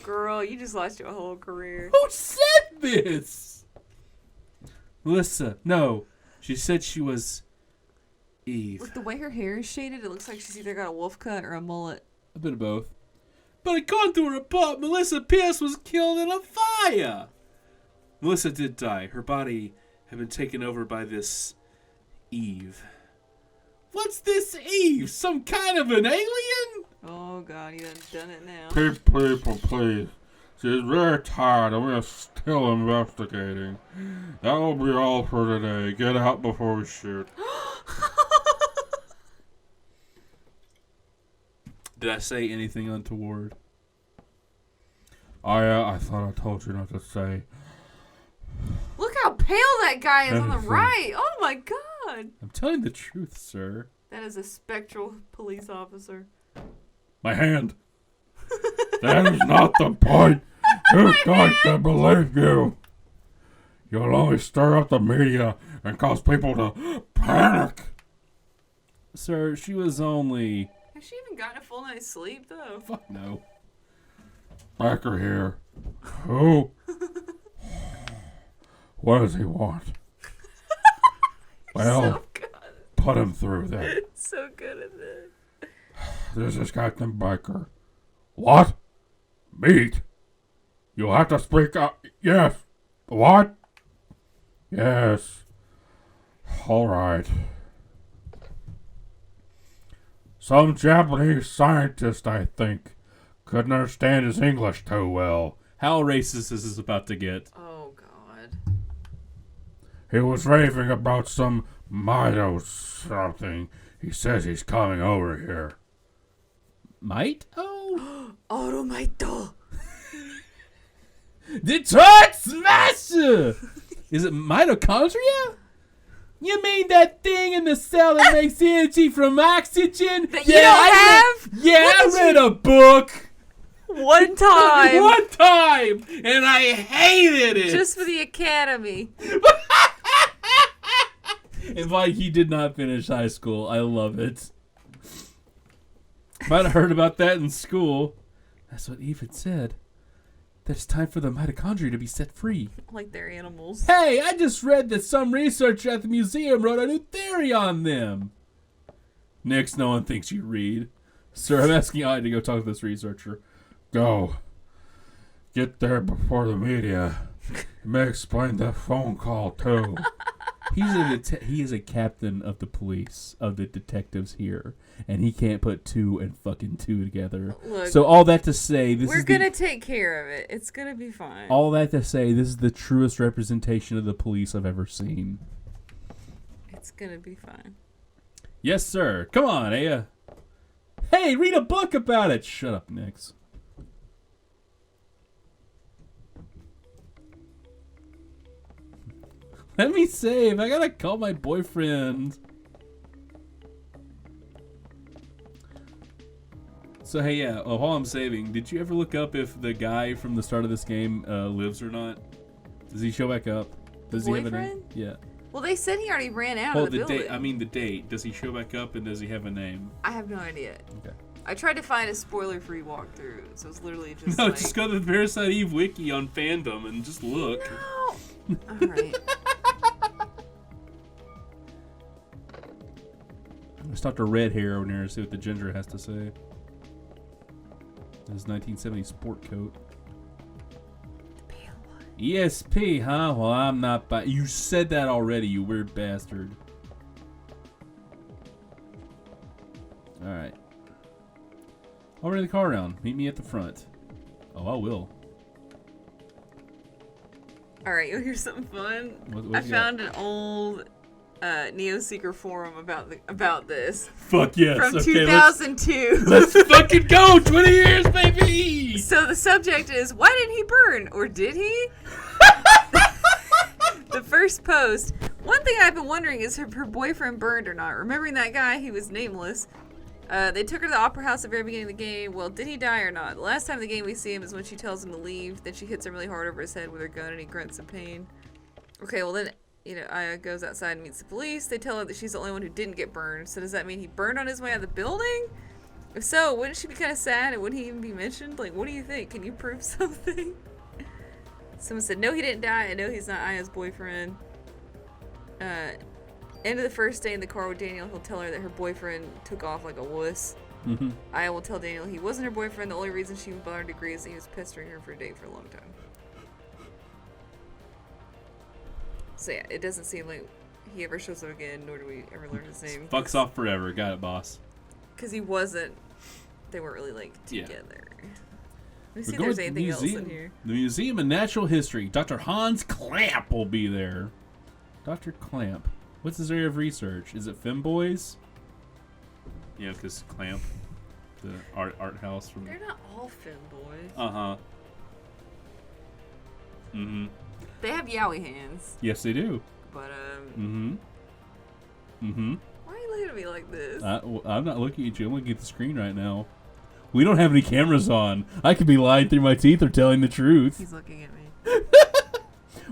Girl, you just lost your whole career. Who said this? Melissa, no. She said she was Eve. With the way her hair is shaded, it looks like she's either got a wolf cut or a mullet. A bit of both. But according to a report, Melissa Pierce was killed in a fire. Melissa did die. Her body had been taken over by this Eve. What's this Eve? Some kind of an alien? Oh, God, you done it now. Please. She's very tired and we are still investigating. That will be all for today. Get out before we shoot. Did I say anything untoward? I thought I told you not to say. Look how pale that guy is on the Anything. right. Oh, my God. I'm telling the truth, sir. That is a spectral police officer. My hand. That is not the point. You're going to believe you. You'll only stir up the media and cause people to panic. Sir, she was only... Has she even gotten a full night's sleep, though? Fuck no. Back her here. Who? What does he want? Well, So good. put him through then. So good at this. This is Captain Baker. What? Meat? You'll have to speak up. Yes. What? Yes. All right. Some Japanese scientist, I think, couldn't understand his English too well. How racist is this about to get? Oh, God. He was raving about some mito something. He says he's coming over here. Might? Oh. Automato. Detroit Smasher! Is it mitochondria? You mean that thing in the cell that makes energy from oxygen? That you don't have? I read a book. One time. One time! And I hated it! Just for the academy. And like he did not finish high school. I love it. Might have heard about that in school. That's what Eve had said. That it's time for the mitochondria to be set free. Like they're animals. Hey, I just read that some researcher at the museum wrote a new theory on them. Nix, no one thinks you read. Sir, I'm asking I to go talk to this researcher. Go. Get there before the media. You may explain that phone call too. He is a captain of the police, of the detectives here, and he can't put two and fucking two together. Look, so all that to say, we're gonna take care of it. It's gonna be fine. All that to say, this is the truest representation of the police I've ever seen. It's gonna be fine. Yes, sir. Come on, Aya. Hey, read a book about it. Shut up, Nix. Let me save. I gotta call my boyfriend. So, hey, yeah, while I'm saving, did you ever look up if the guy from the start of this game lives or not? Does he show back up? Does he have a name? Yeah. Well, they said he already ran out Well, of the building. date. I mean, the date. Does he show back up and does he have a name? I have no idea. Okay. I tried to find a spoiler-free walkthrough, so it's literally just No, like... just go to the Parasite Eve wiki on fandom and just look. No! Alright. Let's talk to Red Hair over there and see what the ginger has to say. His 1970 sport coat. ESP, huh? Well, I'm not by. You said that already, you weird bastard. Alright. I'll bring the car around. Meet me at the front. Oh, I will. Alright, you'll hear something fun. What I you got? found an old Neo Seeker forum about this. Fuck yes. From Okay, 2002. Let's fucking go! 20 years, baby! So the subject is, why didn't he burn? Or did he? The first post. One thing I've been wondering is if her boyfriend burned or not. Remembering that guy, he was nameless. They took her to the opera house at the very beginning of the game. Well, did he die or not? The last time in the game we see him is when she tells him to leave. Then she hits him really hard over his head with her gun and he grunts in pain. Okay, well then, Aya goes outside and meets the police. They tell her that she's the only one who didn't get burned. So does that mean he burned on his way out of the building? If so, wouldn't she be kind of sad and wouldn't he even be mentioned? Like, what do you think? Can you prove something? Someone said, no, he didn't die. I know he's not Aya's boyfriend. End of the first day in the car with Daniel, he'll tell her that her boyfriend took off like a wuss. Mm-hmm. Aya will tell Daniel he wasn't her boyfriend. The only reason she bothered to agree is that he was pestering her for a date for a long time. So yeah, it doesn't seem like he ever shows up again, nor do we ever learn his name. Fucks off forever. Got it, boss. Because he wasn't. They weren't really like together. Yeah. Let me see if there's anything else in here. The Museum of Natural History. Dr. Hans Clamp will be there. Dr. Clamp. What's his area of research? Is it femboys? Yeah, because Clamp, the art house from. They're not all femboys. Uh-huh. Mm-hmm. They have yaoi hands. Yes, they do. But Mm-hmm. Mm-hmm. why are you looking at me like this? I'm not looking at you. I'm looking at the screen right now. We don't have any cameras on. I could be lying through my teeth or telling the truth. He's looking at me.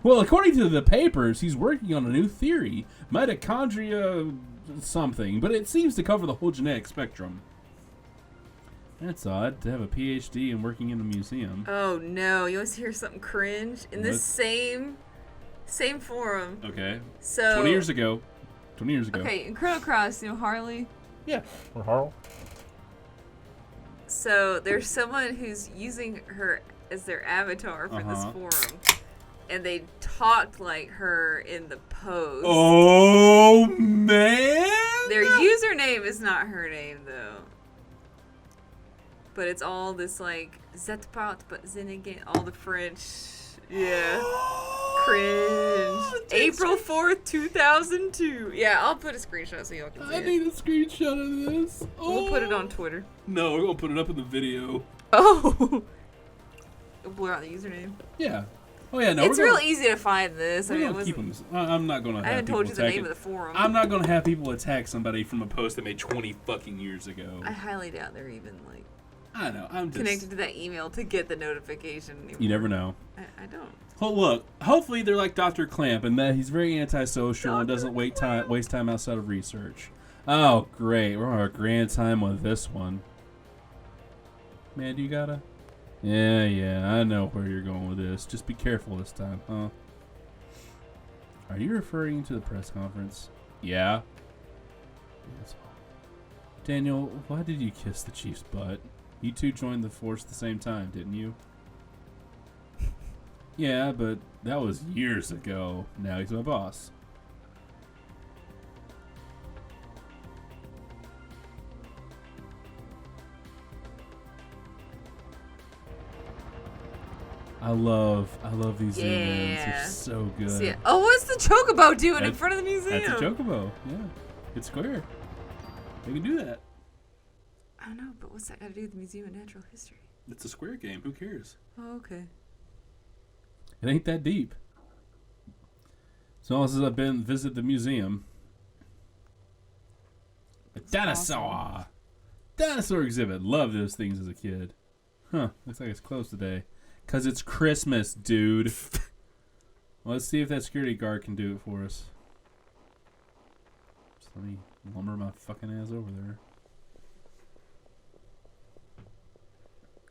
Well, according to the papers, he's working on a new theory, mitochondria something, but it seems to cover the whole genetic spectrum. That's odd to have a PhD and working in a museum. Oh no! You always hear something cringe in this same forum. Okay. So 20 years ago. 20 years ago. Okay, in Chrono Cross, you know Harley. Yeah. Or Harl. So there's someone who's using her as their avatar for this forum, and they talked like her in the post. Oh man! Their username is not her name though, but it's all this like Zetpat, but then again all the French, yeah, cringe. April 4th, 2002. Yeah, I'll put a screenshot so y'all can see I it. need a screenshot of this. We'll put it on Twitter. No, we're gonna put it up in the video. Oh. Blur out the username. Yeah. Oh yeah, no. It's real easy to find this. I We're mean, gonna keep them. I'm not gonna. I haven't told you the name of the forum. I'm not gonna have people attack somebody from a post they made 20 fucking years ago. I highly doubt they're even like. I know. I'm just connected to that email to get the notification. You never know. I don't. Oh look. Hopefully they're like Dr. Clamp and that he's very antisocial and doesn't waste time outside of research. Oh great, we're on a grand time with this one. Man, do you gotta? Yeah, I know where you're going with this. Just be careful this time, huh? Are you referring to the press conference? Yeah. Yes. Daniel, why did you kiss the chief's butt? You two joined the force at the same time, didn't you? Yeah, but that was years ago. Now he's my boss. I love these zoom-ins. They're so good. See, oh, what's the chocobo doing in front of the museum? That's a chocobo. Yeah, it's square. They can do that. I don't know, but what's that got to do with the Museum of Natural History? It's a square game. Who cares? Oh, okay. It ain't that deep. As long as I've been visit the museum. A dinosaur. Awesome. Dinosaur exhibit. Loved those things as a kid. Huh. Looks like it's closed today. 'Cause it's Christmas, dude. Well, let's see if that security guard can do it for us. Just let me lumber my fucking ass over there.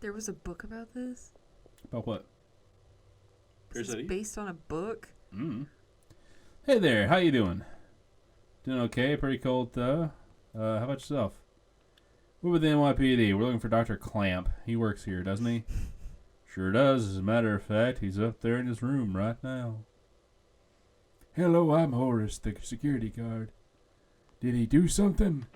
There was a book about this? About what? Is this based on a book? Hey there, how you doing? Doing okay? Pretty cold, though. How about yourself? We're with the NYPD. We're looking for Dr. Clamp. He works here, doesn't he? Sure does. As a matter of fact, he's up there in his room right now. Hello, I'm Horace, the security guard. Did he do something?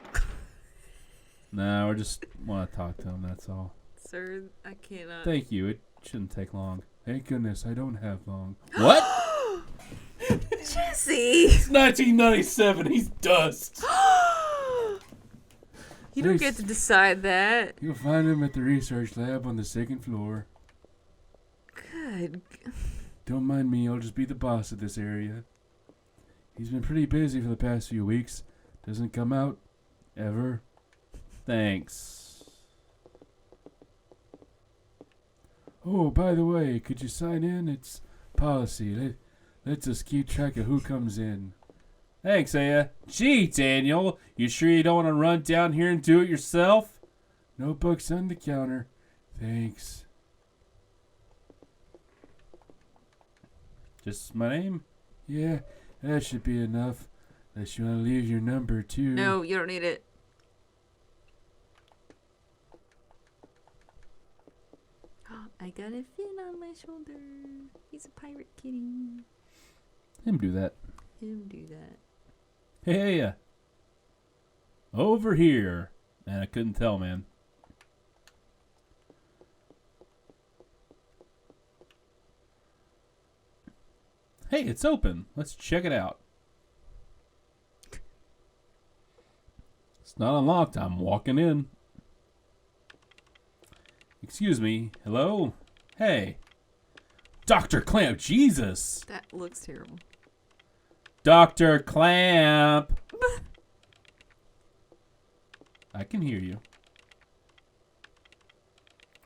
Nah, we just want to talk to him, that's all. Sir, I cannot. Thank you. It shouldn't take long. Thank goodness I don't have long. What? Jesse! It's 1997. He's dust. You don't get to decide that. You'll find him at the research lab on the second floor. Good. Don't mind me. I'll just be the boss of this area. He's been pretty busy for the past few weeks. Doesn't come out. Ever. Thanks. Oh, by the way, could you sign in? It's policy. Let's us keep track of who comes in. Thanks, Aya. Gee, Daniel, you sure you don't want to run down here and do it yourself? Notebooks on the counter. Thanks. Just my name? Yeah, that should be enough. Unless you want to leave your number, too. No, you don't need it. I got a fin on my shoulder. He's a pirate kitty. Him do that. Him do that. Hey, over here. Man, I couldn't tell, man. Hey, it's open. Let's check it out. It's not unlocked. I'm walking in. Excuse me. Hello? Hey. Dr. Clamp. Jesus. That looks terrible. Dr. Clamp. I can hear you.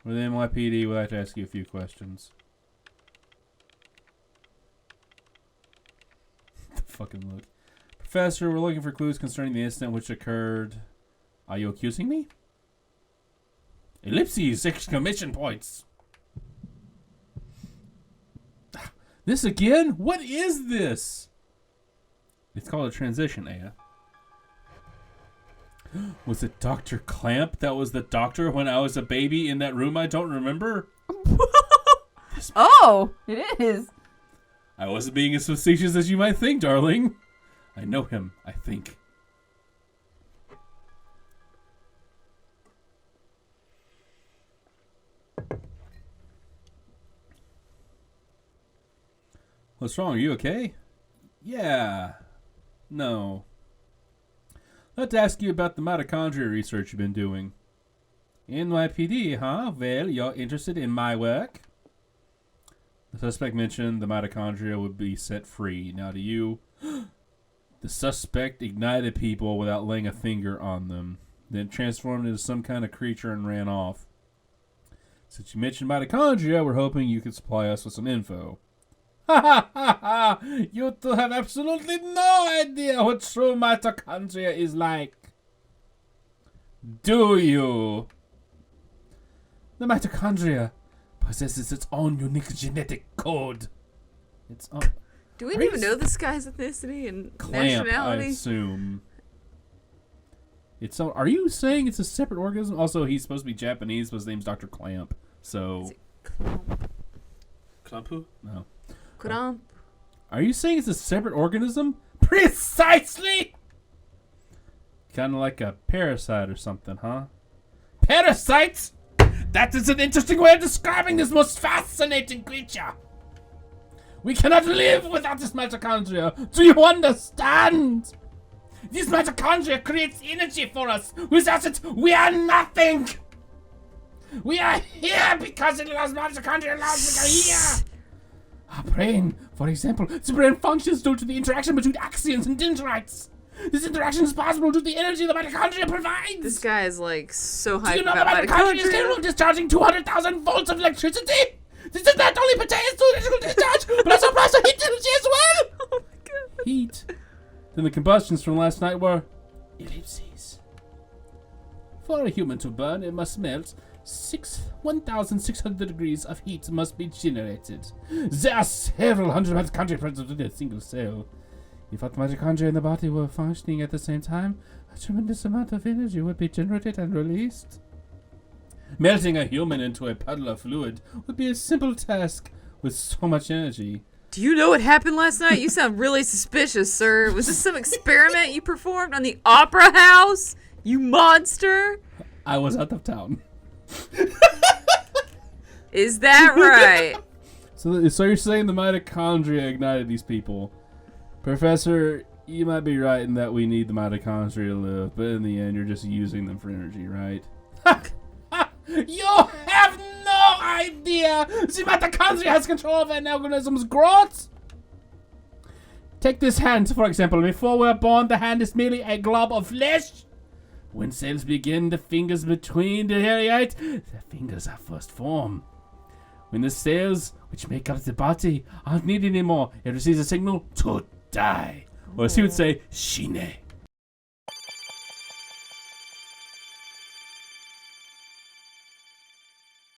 With NYPD, we'd like to ask you a few questions. The fucking look. Professor, we're looking for clues concerning the incident which occurred. Are you accusing me? Ellipses! Exclamation points! This again? What is this? It's called a transition, Aya. Was it Dr. Clamp that was the doctor when I was a baby in that room I don't remember? Oh, it is. I wasn't being as facetious as you might think, darling. I know him, I think. What's wrong? Are you okay? Yeah. No. I'd like to ask you about the mitochondria research you've been doing. NYPD, huh? Well, you're interested in my work? The suspect mentioned the mitochondria would be set free. Now, to you, the suspect ignited people without laying a finger on them, then transformed into some kind of creature and ran off. Since you mentioned mitochondria, we're hoping you could supply us with some info. Ha ha ha ha! You two have absolutely no idea what true mitochondria is like. Do you? The mitochondria possesses its own unique genetic code. Its own... Do we even know this guy's ethnicity and Clamp, nationality? I assume. It's so. Are you saying it's a separate organism? Also, he's supposed to be Japanese, but his name's Dr. Clamp. So. Is it Clamp? Clampu? No. Clamp. Are you saying it's a separate organism? Precisely! Kind of like a parasite or something, huh? Parasites? That is an interesting way of describing this most fascinating creature. We cannot live without this mitochondria. Do you understand? This mitochondria creates energy for us. Without it, we are nothing. We are here because it allows mitochondria allows us to here. Our brain, for example, the brain functions due to the interaction between axons and dendrites. This interaction is possible due to the energy the mitochondria provides. This guy is like so Do hyped you know about the mitochondria is capable mitochondria. of discharging 200,000 volts of electricity? This does not only pertain to electrical discharge, but also applies to heat energy as well. Oh my god. Heat. Then the combustions from last night were ellipses. For a human to burn, it must melt 1,600 degrees of heat must be generated. There are several hundred mitochondria present in a single cell. If all the mitochondria in the body were functioning at the same time, a tremendous amount of energy would be generated and released. Melting a human into a puddle of fluid would be a simple task with so much energy. Do you know what happened last night? You sound really suspicious, sir. Was this some experiment you performed on the Opera House? You monster? I was out of town. Is that right? So you're saying the mitochondria ignited these people. Professor, you might be right in that we need the mitochondria to live, but in the end, you're just using them for energy, right? You have no idea! The mitochondria has control of an organism's growth! Take this hand, for example. Before we're born, the hand is merely a glob of flesh. When cells begin, the fingers between deteriorate, the fingers are first formed. When the cells, which make up the body, aren't needed anymore, it receives a signal to die. Or as he would say, shine.